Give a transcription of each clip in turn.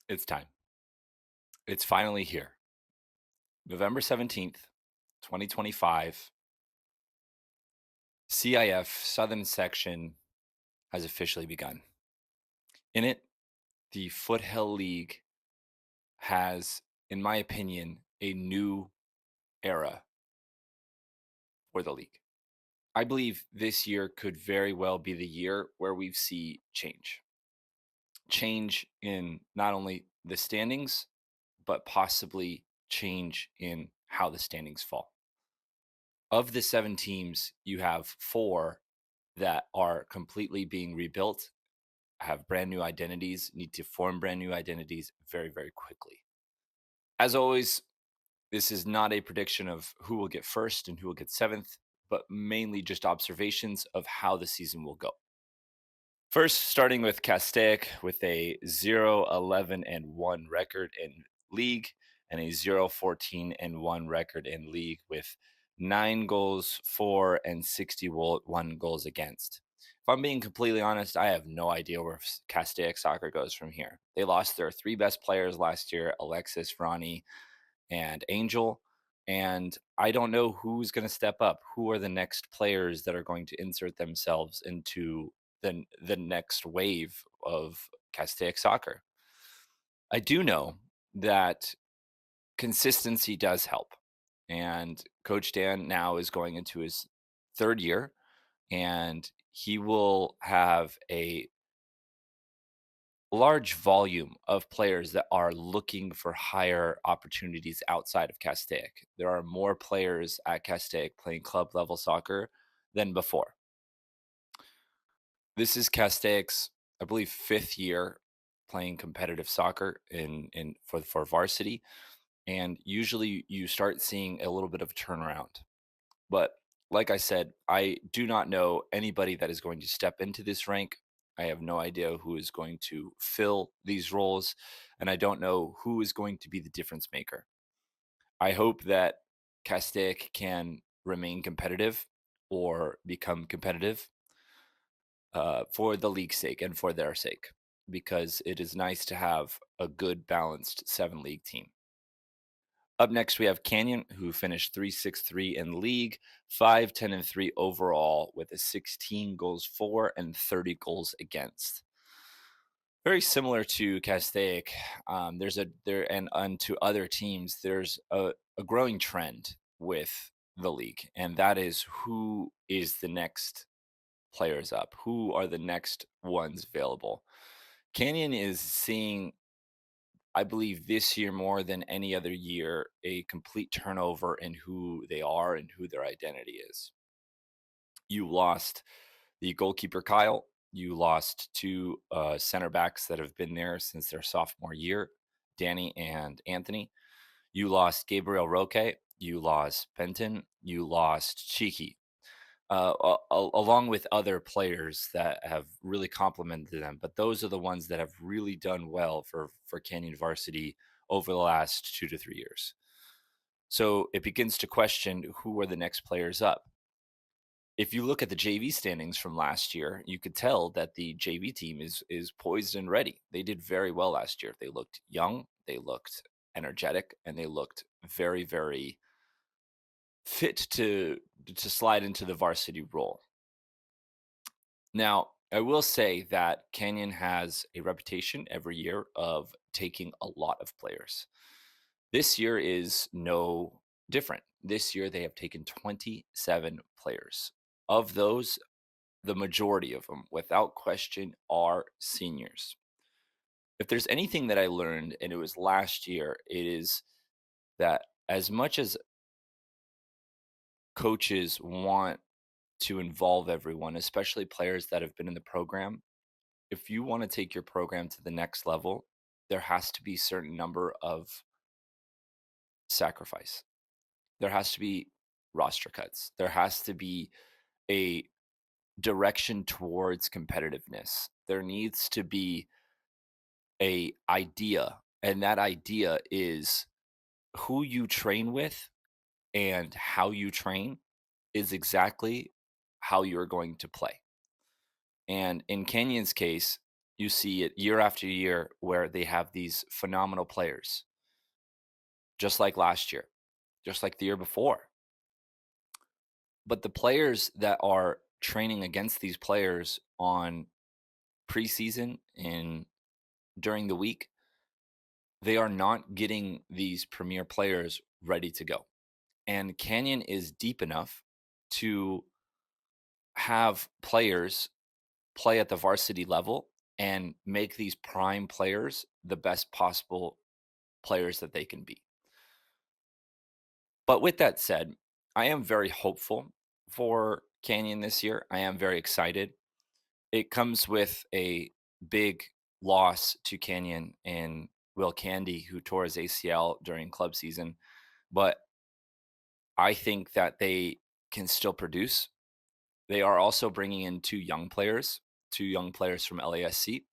It's time. It's finally here. November 17th, 2025. CIF Southern Section has officially begun. In it, the Foothill League has, in my opinion, a new era for the league. I believe this year could very well be the year where we see change. Change in not only the standings, but possibly change in how the standings fall. Of the 7 teams, you have 4 that are completely being rebuilt, have brand new identities, need to form brand new identities very, very quickly. As always, this is not a prediction of who will get first and who will get seventh, but mainly just observations of how the season will go. First, starting with Castaic with a 0-11-1 record in league and a 0-14-1 record in league with 9 goals for and 61 goals against. If I'm being completely honest, I have no idea where Castaic soccer goes from here. They lost their 3 best players last year, Alexis, Ronnie, and Angel. And I don't know who's going to step up. Who are the next players that are going to insert themselves into the next wave of Castaic soccer? I do know that consistency does help. And Coach Dan now is going into his 3rd year, and he will have a large volume of players that are looking for higher opportunities outside of Castaic. There are more players at Castaic playing club level soccer than before. This is Castaic's, I believe, 5th year playing competitive soccer in for varsity, and usually you start seeing a little bit of turnaround. But like I said, I do not know anybody that is going to step into this rank. I have no idea who is going to fill these roles, and I don't know who is going to be the difference maker. I hope that Castaic can remain competitive or become competitive for the league's sake and for their sake, because it is nice to have a good, balanced 7 league team. Up next, we have Canyon, who finished 3-6-3 in league, 5-10-3 overall, with a 16 goals for and 30 goals against. Very similar to Castaic, there's a there and to other teams. There's a growing trend with the league, and that is who is the next players up, who are the next ones available. Canyon is seeing, I believe, this year more than any other year, a complete turnover in who they are and who their identity is. You lost the goalkeeper, Kyle. You lost 2 center backs that have been there since their sophomore year, Danny and Anthony. You lost Gabriel Roque. You lost Benton. You lost Cheeky, along with other players that have really complemented them. But those are the ones that have really done well for Canyon Varsity over the last 2 to 3 years. So it begins to question who are the next players up. If you look at the JV standings from last year, you could tell that the JV team is poised and ready. They did very well last year. They looked young, they looked energetic, and they looked very, very fit to slide into the varsity role. Now, I will say that Canyon has a reputation every year of taking a lot of players. This year is no different. This year, they have taken 27 players. Of those, the majority of them, without question, are seniors. If there's anything that I learned, and it was last year, it is that as much as coaches want to involve everyone, especially players that have been in the program, if you want to take your program to the next level, there has to be a certain number of sacrifice. There has to be roster cuts. There has to be a direction towards competitiveness. There needs to be a idea, and that idea is who you train with and how you train is exactly how you're going to play. And in Canyon's case, You see it year after year where they have these phenomenal players, just like last year, just like the year before. But the players that are training against these players on preseason and during the week, they are not getting these premier players ready to go. And Canyon is deep enough to have players play at the varsity level and make these prime players the best possible players that they can be. But with that said, I am very hopeful for Canyon this year. I am very excited. It comes with a big loss to Canyon and Will Candy, who tore his ACL during club season. But I think that they can still produce. They are also bringing in two young players from LASC.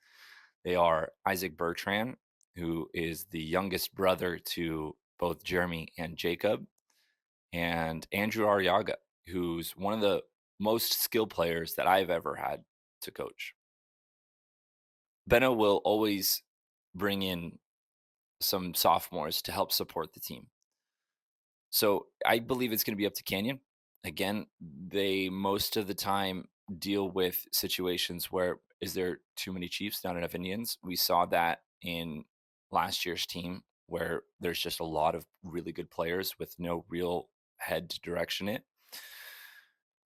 They are Isaac Bertrand, who is the youngest brother to both Jeremy and Jacob, and Andrew Arriaga, who's one of the most skilled players that I've ever had to coach. Benno will always bring in some sophomores to help support the team. So I believe it's going to be up to Canyon. Again, they most of the time deal with situations where is there too many Chiefs, not enough Indians? We saw that in last year's team where there's just a lot of really good players with no real head to direction it.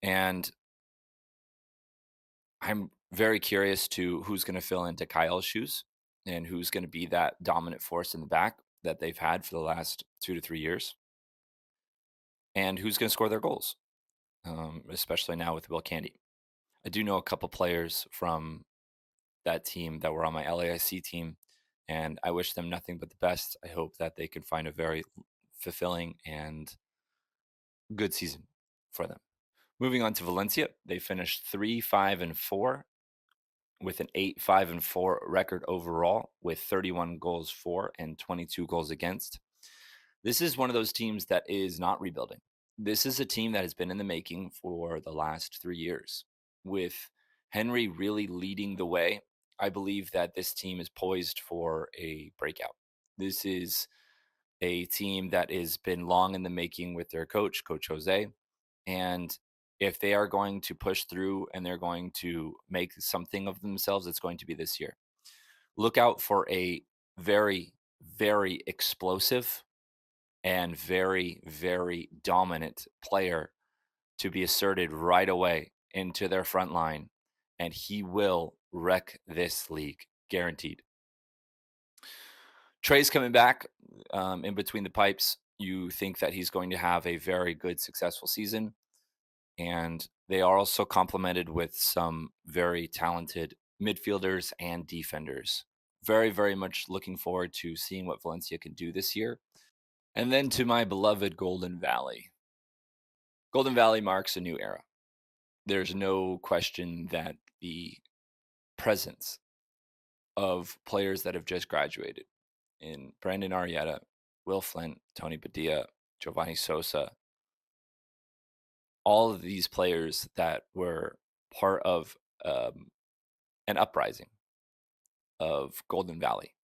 And I'm very curious to who's going to fill into Kyle's shoes and who's going to be that dominant force in the back that they've had for the last 2 to 3 years, and who's going to score their goals, especially now with Will Candy. I do know a couple players from that team that were on my LAIC team, and I wish them nothing but the best. I hope that they can find a very fulfilling and good season for them. Moving on to Valencia, they finished 3-5-4 with an 8-5-4 record overall, with 31 goals for and 22 goals against. This is one of those teams that is not rebuilding. This is a team that has been in the making for the last 3 years. With Henry really leading the way, I believe that this team is poised for a breakout. This is a team that has been long in the making with their coach, Coach Jose. And if they are going to push through and they're going to make something of themselves, it's going to be this year. Look out for a very, very explosive and very, very dominant player to be asserted right away into their front line, and he will wreck this league, guaranteed. Trey's coming back in between the pipes. You think that he's going to have a very good, successful season. And they are also complemented with some very talented midfielders and defenders. Very, very much looking forward to seeing what Valencia can do this year. And then to my beloved Golden Valley. Golden Valley marks a new era. There's no question that the presence of players that have just graduated in Brandon Arrieta, Will Flint, Tony Padilla, Giovanni Sosa, all of these players that were part of an uprising of Golden Valley,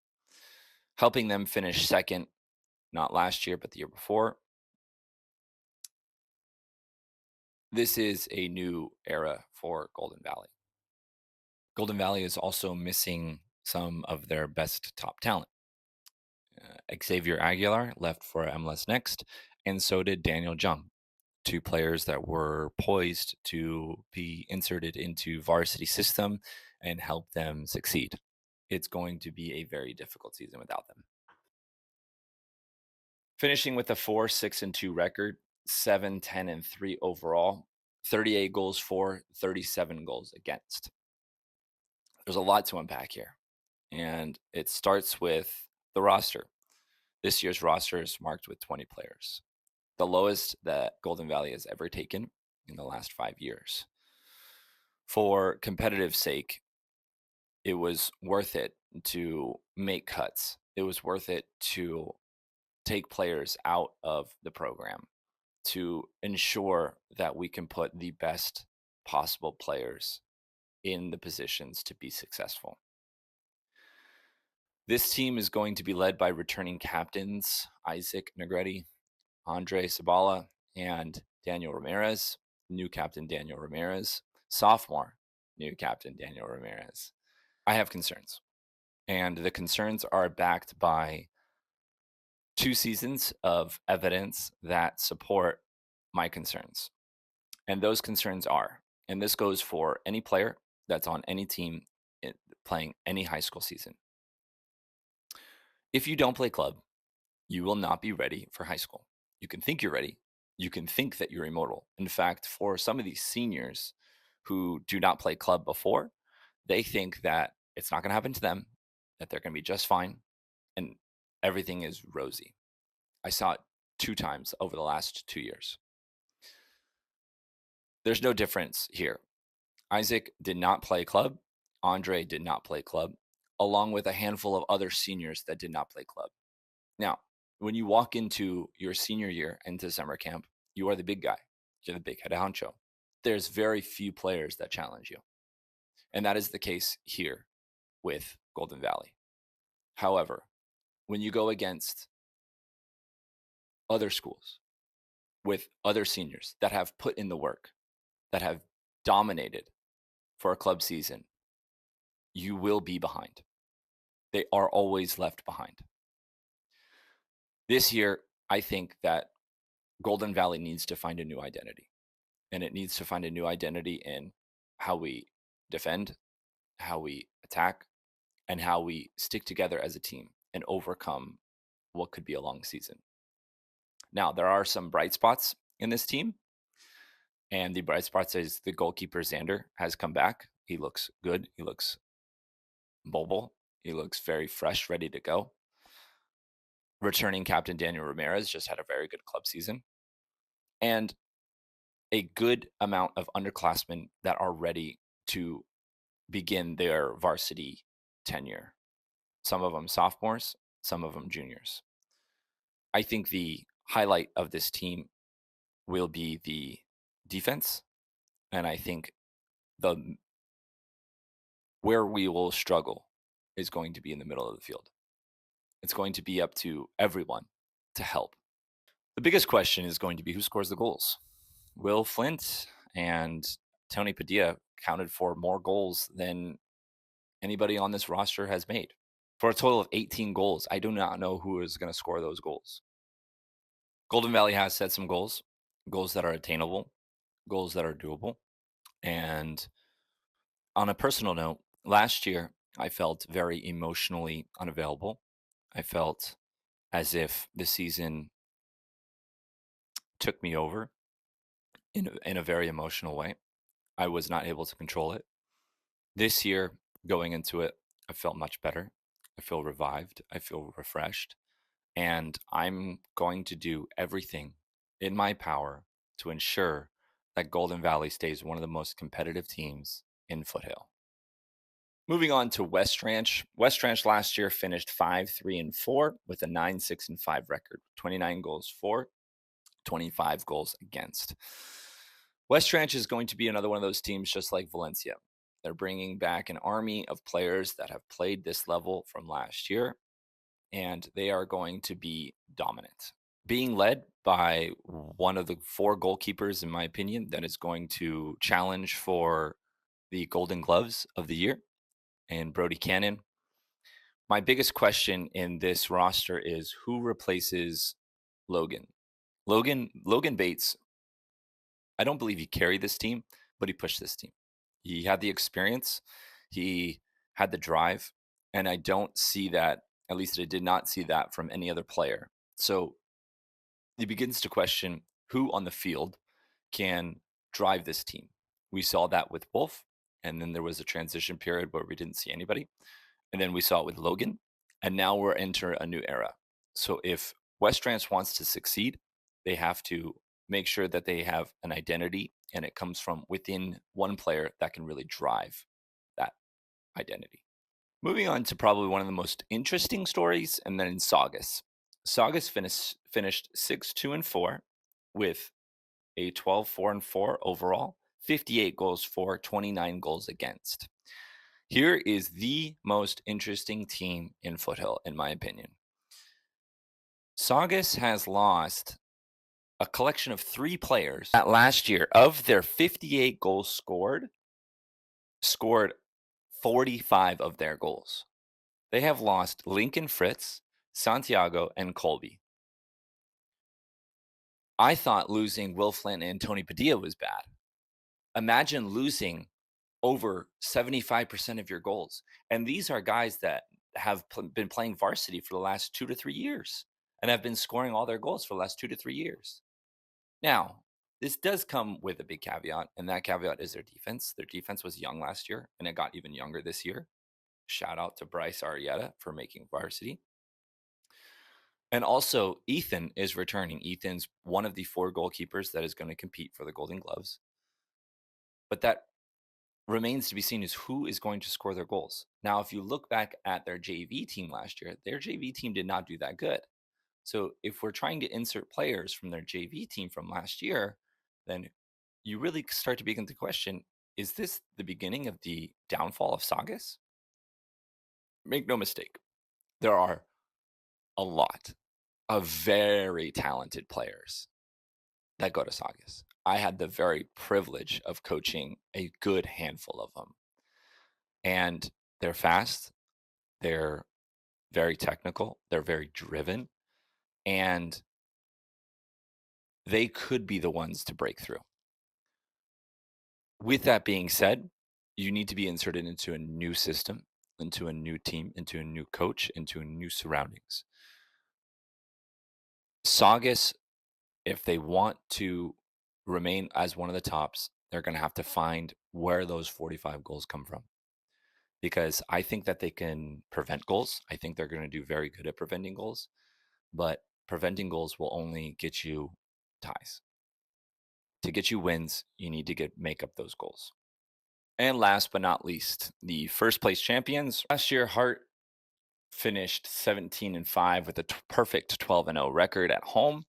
helping them finish second, not last year, but the year before. This is a new era for Golden Valley. Golden Valley is also missing some of their best top talent. Xavier Aguilar left for MLS Next, and so did Daniel Jung, two players that were poised to be inserted into varsity system and help them succeed. It's going to be a very difficult season without them. Finishing with a 4-6-2 record, 7-10-3 overall, 38 goals for, 37 goals against. There's a lot to unpack here, and it starts with the roster. This year's roster is marked with 20 players, the lowest that Golden Valley has ever taken in the last 5 years. For competitive sake, it was worth it to make cuts. It was worth it to take players out of the program to ensure that we can put the best possible players in the positions to be successful. This team is going to be led by returning captains Isaac Negretti, Andre Sabala, and Daniel Ramirez. New captain Daniel Ramirez, sophomore new captain Daniel Ramirez. I have concerns, and the concerns are backed by 2 seasons of evidence that support my concerns. And those concerns are, and this goes for any player that's on any team playing any high school season. If you don't play club, you will not be ready for high school. You can think you're ready. You can think that you're immortal. In fact, for some of these seniors who do not play club before, they think that it's not going to happen to them, that they're going to be just fine, and everything is rosy. I saw it 2 times over the last 2 years. There's no difference here. Isaac did not play club. Andre did not play club, along with a handful of other seniors that did not play club. Now, when you walk into your senior year into summer camp, you are the big guy. You're the big head honcho. There's very few players that challenge you. And that is the case here with Golden Valley. However, when you go against other schools with other seniors that have put in the work, that have dominated for a club season, you will be behind. They are always left behind. This year, I think that Golden Valley needs to find a new identity. And it needs to find a new identity in how we defend, how we attack, and how we stick together as a team and overcome what could be a long season. Now, there are some bright spots in this team. And the bright spots is the goalkeeper, Xander, has come back. He looks good. He looks mobile. He looks very fresh, ready to go. Returning captain Daniel Ramirez just had a very good club season. And a good amount of underclassmen that are ready to begin their varsity tenure. Some of them sophomores, some of them juniors. I think the highlight of this team will be the defense. And I think the where we will struggle is going to be in the middle of the field. It's going to be up to everyone to help. The biggest question is going to be who scores the goals. Will Flint and Tony Padilla counted for more goals than anybody on this roster has made. For a total of 18 goals, I do not know who is going to score those goals. Golden Valley has set some goals, goals that are attainable, goals that are doable. And on a personal note, last year, I felt very emotionally unavailable. I felt as if the season took me over in a very emotional way. I was not able to control it. This year, going into it, I felt much better. I feel revived. I feel refreshed. And I'm going to do everything in my power to ensure that Golden Valley stays one of the most competitive teams in Foothill. Moving on to West Ranch. West Ranch last year finished 5-3-4 with a 9-6-5 record, 29 goals for, 25 goals against. West Ranch is going to be another one of those teams just like Valencia. They're bringing back an army of players that have played this level from last year, and they are going to be dominant. Being led by one of the 4 goalkeepers, in my opinion, that is going to challenge for the Golden Gloves of the year, and Brody Cannon. My biggest question in this roster is who replaces Logan? Logan Bates, I don't believe he carried this team, but he pushed this team. He had the experience, he had the drive, and I don't see that, at least I did not see that from any other player. So he begins to question who on the field can drive this team. We saw that with Wolf, and then there was a transition period where we didn't see anybody. And then we saw it with Logan, and now we're entering a new era. So if West Ranch wants to succeed, they have to make sure that they have an identity and it comes from within one player that can really drive that identity. Moving on to probably one of the most interesting stories, and then in Saugus. Saugus finished 6-2-4 with a 12-4-4 overall, 58 goals for, 29 goals against. Here is the most interesting team in Foothill, in my opinion. Saugus has lost a collection of 3 players that last year, of their 58 goals scored 45 of their goals. They have lost Lincoln Fritz, Santiago, and Colby. I thought losing Will Flynn and Tony Padilla was bad. Imagine losing over 75% of your goals. And these are guys that have been playing varsity for the last 2 to 3 years and have been scoring all their goals for the last 2 to 3 years. Now, this does come with a big caveat, and that caveat is their defense. Their defense was young last year, and it got even younger this year. Shout out to Bryce Arrieta for making varsity. And also, Ethan is returning. Ethan's one of the 4 goalkeepers that is going to compete for the Golden Gloves. But that remains to be seen is who is going to score their goals. Now, if you look back at their JV team last year, their JV team did not do that good. So if we're trying to insert players from their JV team from last year, then you really start to begin to question, is this the beginning of the downfall of Saugus? Make no mistake, there are a lot of very talented players that go to Saugus. I had the very privilege of coaching a good handful of them. And they're fast, they're very technical, they're very driven, and they could be the ones to break through. With that being said, you need to be inserted into a new system, into a new team, into a new coach, into new surroundings. Saugus, if they want to remain as one of the tops, they're going to have to find where those 45 goals come from. Because I think that they can prevent goals. I think they're going to do very good at preventing goals, but preventing goals will only get you ties. To get you wins, you need to make up those goals. And last but not least, the first place champions. Last year, Hart finished 17-5 with a perfect 12-0 record at home.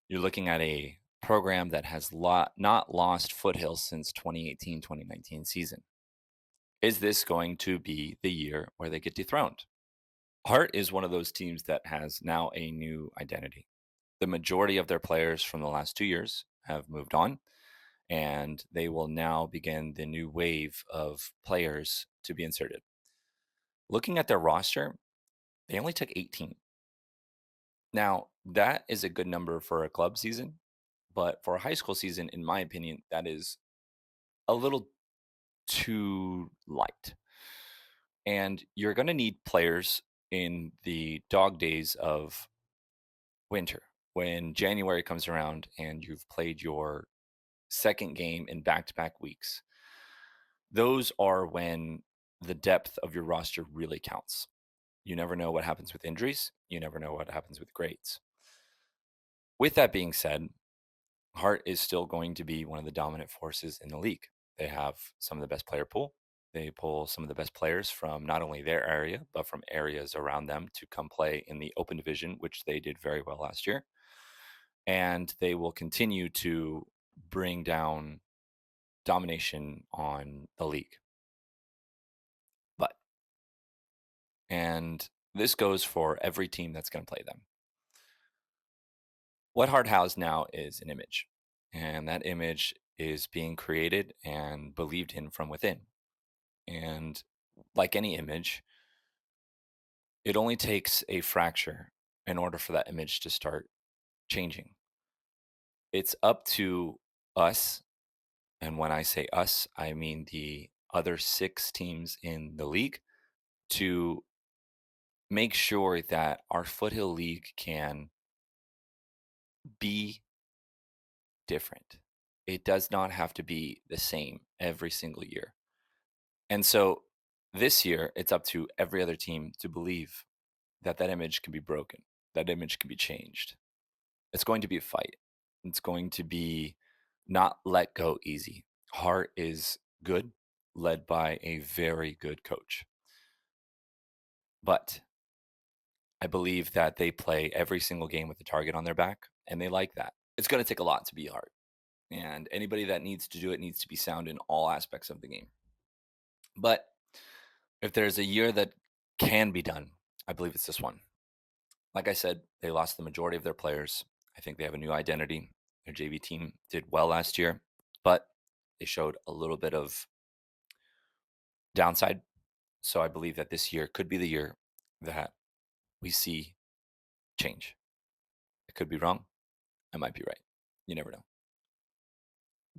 You're looking at a program that has not lost Foothill since 2018-2019 season. Is this going to be the year where they get dethroned? Hart is one of those teams that has now a new identity. The majority of their players from the last 2 years have moved on, and they will now begin the new wave of players to be inserted. Looking at their roster, they only took 18. Now, that is a good number for a club season, but for a high school season, in my opinion, that is a little too light. And you're going to need players in the dog days of winter when January comes around and you've played your second game in back to back weeks. Those are when the depth of your roster really counts. You never know what happens with injuries, you never know what happens with grades. With that being said, Hart is still going to be one of the dominant forces in the league. They have some of the best player pool. They pull some of the best players from not only their area, but from areas around them to come play in the open division, which they did very well last year. And they will continue to bring down domination on the league. But, and this goes for every team that's going to play them. What Hart has now is an image, and that image is being created and believed in from within. And like any image, it only takes a fracture in order for that image to start changing. It's up to us, and when I say us, I mean the other 6 teams in the league, to make sure that our Foothill League can be different. It does not have to be the same every single year. And so this year, it's up to every other team to believe that that image can be broken, that image can be changed. It's going to be a fight. It's going to be not let go easy. Hart is good, led by a very good coach. But I believe that they play every single game with the target on their back, and they like that. It's going to take a lot to be Hart. And anybody that needs to do it needs to be sound in all aspects of the game. But If there's a year that can be done, I believe it's this one. Like I said, they lost the majority of their players. I think they have a new identity. Their JV team did well last year, but they showed a little bit of downside. So I believe that this year could be the year that we see change. I could be wrong. I might be right. You never know.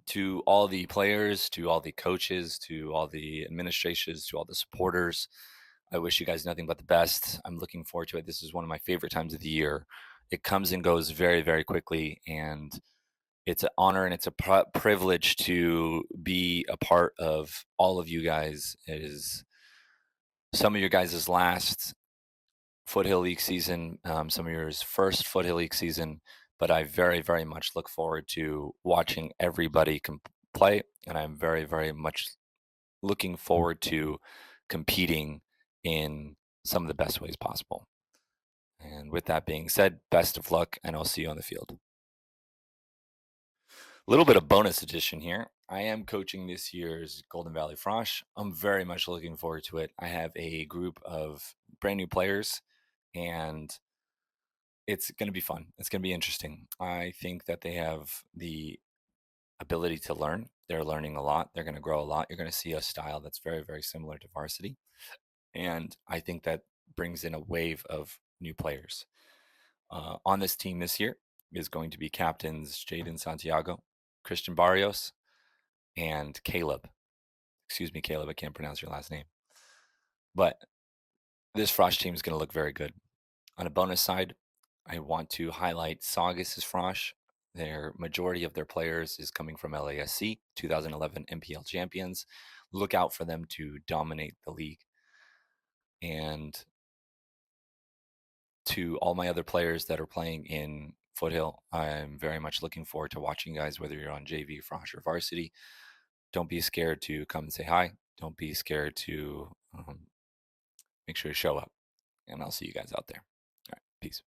To all the players, to all the coaches, to all the administrations, to all the supporters, I wish you guys nothing but the best. I'm looking forward to it. This is one of my favorite times of the year. It comes and goes very, very quickly, and it's an honor and it's a privilege to be a part of all of you guys. It is some of your guys' last Foothill League season, some of yours first Foothill League season, but I very, very much look forward to watching everybody play, and I'm very, very much looking forward to competing in some of the best ways possible. And with that being said, best of luck, and I'll see you on the field. A little bit of bonus edition here. I am coaching this year's Golden Valley Frosh. I'm very much looking forward to it. I have a group of brand new players, and it's going to be fun. It's going to be interesting. I think that they have the ability to learn. They're learning a lot. They're going to grow a lot. You're going to see a style that's very, very similar to varsity. And I think that brings in a wave of new players. On this team this year is going to be captains Jaden Santiago, Christian Barrios, and Caleb. Excuse me, Caleb, I can't pronounce your last name. But this Frosh team is going to look very good. On a bonus side, I want to highlight Saugus's Frosh. Their majority of their players is coming from LASC, 2011 MPL champions. Look out for them to dominate the league. And to all my other players that are playing in Foothill, I'm very much looking forward to watching you guys, whether you're on JV, Frosh, or varsity. Don't be scared to come and say hi. Don't be scared to make sure to show up. And I'll see you guys out there. All right. Peace.